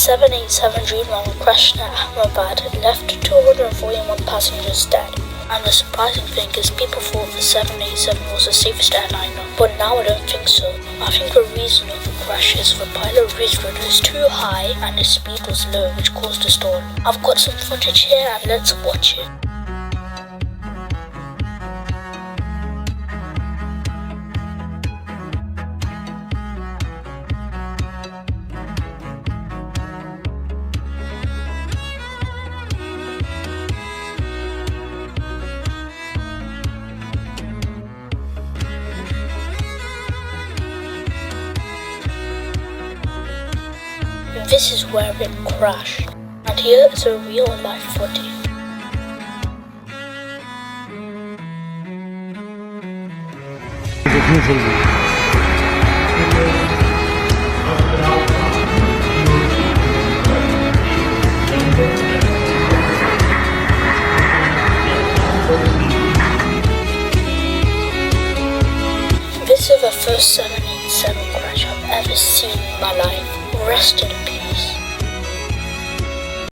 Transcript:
787 Dreamliner crashed near Ahmedabad left 241 passengers dead. And the surprising thing is people thought the 787 was the safest airliner, but now I don't think so. I think the reason of the crash is the pilot reached was too high and the speed was low, which caused a stall. I've got some footage here and let's watch it. This is where it crashed, and here is a real life footage. This is the first 787 crash I've ever seen in my life. Rest in peace.